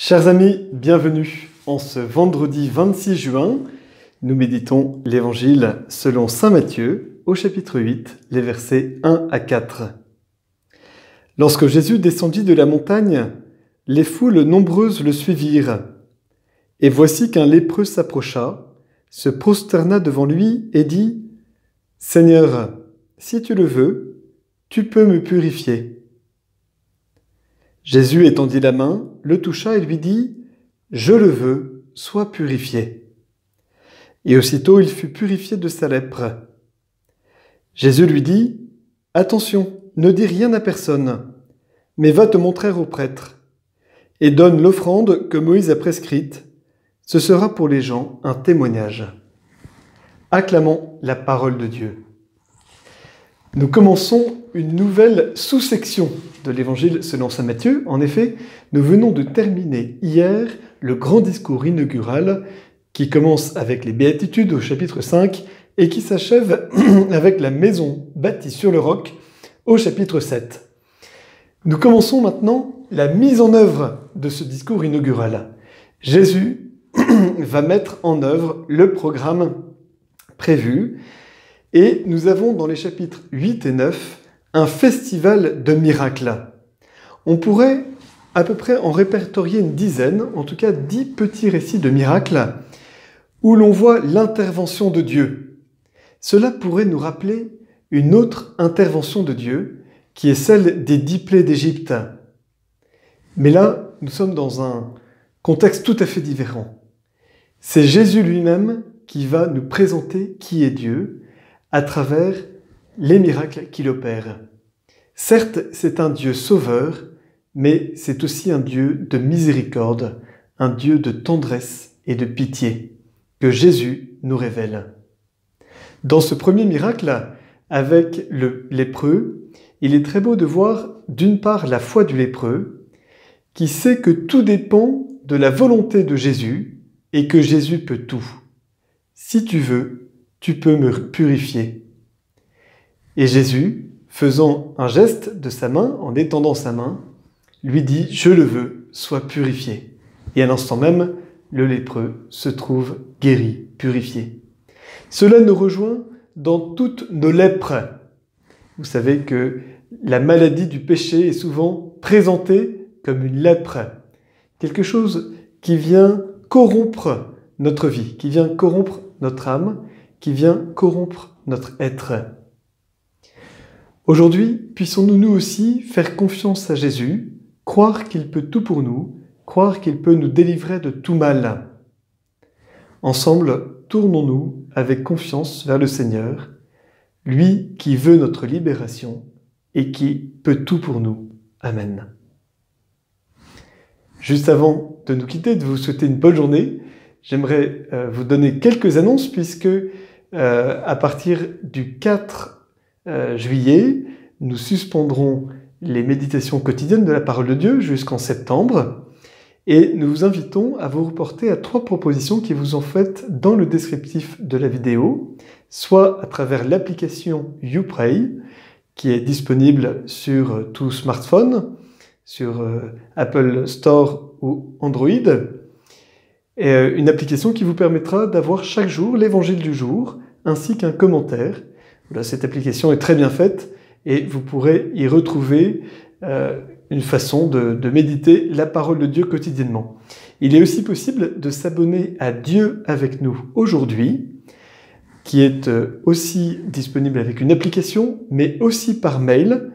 Chers amis, bienvenue. En ce vendredi 26 juin, nous méditons l'Évangile selon saint Matthieu au chapitre 8, les versets 1 à 4. Lorsque Jésus descendit de la montagne, les foules nombreuses le suivirent. Et voici qu'un lépreux s'approcha, se prosterna devant lui et dit « Seigneur, si tu le veux, tu peux me purifier. » Jésus étendit la main, le toucha et lui dit « Je le veux, sois purifié. » Et aussitôt il fut purifié de sa lèpre. Jésus lui dit « Attention, ne dis rien à personne, mais va te montrer au prêtre, et donne l'offrande que Moïse a prescrite. Ce sera pour les gens un témoignage. » Acclamons la parole de Dieu. Nous commençons une nouvelle sous-section de l'Évangile selon saint Matthieu. En effet, nous venons de terminer hier le grand discours inaugural qui commence avec les Béatitudes au chapitre 5 et qui s'achève avec la maison bâtie sur le roc au chapitre 7. Nous commençons maintenant la mise en œuvre de ce discours inaugural. Jésus va mettre en œuvre le programme prévu. Et nous avons dans les chapitres 8 et 9 un festival de miracles. On pourrait à peu près en répertorier une dizaine, en tout cas 10 petits récits de miracles, où l'on voit l'intervention de Dieu. Cela pourrait nous rappeler une autre intervention de Dieu, qui est celle des 10 plaies d'Égypte. Mais là, nous sommes dans un contexte tout à fait différent. C'est Jésus lui-même qui va nous présenter qui est Dieu, à travers les miracles qu'il opère. Certes, c'est un Dieu sauveur, mais c'est aussi un Dieu de miséricorde, un Dieu de tendresse et de pitié, que Jésus nous révèle. Dans ce premier miracle, avec le lépreux, il est très beau de voir d'une part la foi du lépreux, qui sait que tout dépend de la volonté de Jésus et que Jésus peut tout. Si tu veux, tu peux me purifier. Et Jésus, faisant un geste de sa main, en étendant sa main, lui dit « Je le veux, sois purifié ». Et à l'instant même, le lépreux se trouve guéri, purifié. Cela nous rejoint dans toutes nos lèpres. Vous savez que la maladie du péché est souvent présentée comme une lèpre, quelque chose qui vient corrompre notre vie, qui vient corrompre notre âme, qui vient corrompre notre être. Aujourd'hui, puissons-nous nous aussi faire confiance à Jésus, croire qu'il peut tout pour nous, croire qu'il peut nous délivrer de tout mal. Ensemble, tournons-nous avec confiance vers le Seigneur, lui qui veut notre libération et qui peut tout pour nous. Amen. Juste avant de nous quitter, de vous souhaiter une bonne journée, j'aimerais vous donner quelques annonces puisque à partir du 4 juillet, nous suspendrons les méditations quotidiennes de la parole de Dieu jusqu'en septembre et nous vous invitons à vous reporter à 3 propositions qui vous sont faites dans le descriptif de la vidéo, soit à travers l'application YouPray qui est disponible sur tout smartphone, sur Apple Store ou Android, et une application qui vous permettra d'avoir chaque jour l'évangile du jour, ainsi qu'un commentaire. Voilà, cette application est très bien faite et vous pourrez y retrouver une façon de méditer la parole de Dieu quotidiennement. Il est aussi possible de s'abonner à Dieu avec nous aujourd'hui, qui est aussi disponible avec une application, mais aussi par mail,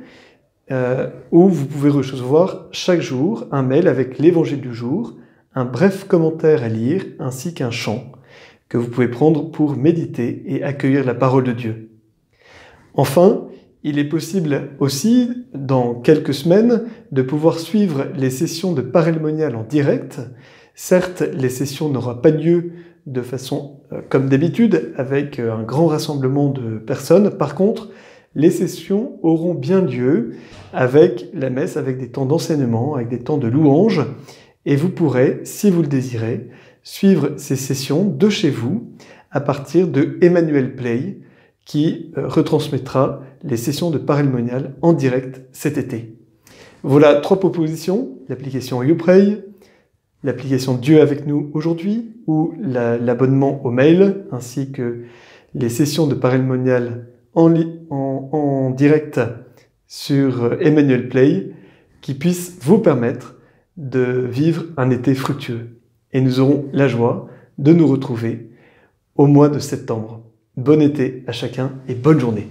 où vous pouvez recevoir chaque jour un mail avec l'évangile du jour, un bref commentaire à lire, ainsi qu'un chant que vous pouvez prendre pour méditer et accueillir la parole de Dieu. Enfin, il est possible aussi, dans quelques semaines, de pouvoir suivre les sessions de parelmonial en direct. Certes, les sessions n'auront pas lieu de façon comme d'habitude, avec un grand rassemblement de personnes. Par contre, les sessions auront bien lieu avec la messe, avec des temps d'enseignement, avec des temps de louange, et vous pourrez, si vous le désirez, suivre ces sessions de chez vous à partir de Emmanuel Play, qui retransmettra les sessions de parelmonial en direct cet été. Voilà 3 propositions, l'application YouPray, l'application Dieu avec nous aujourd'hui ou l'abonnement au mail, ainsi que les sessions de parélmonial en direct sur Emmanuel Play, qui puissent vous permettre de vivre un été fructueux. Et nous aurons la joie de nous retrouver au mois de septembre. Bon été à chacun et bonne journée.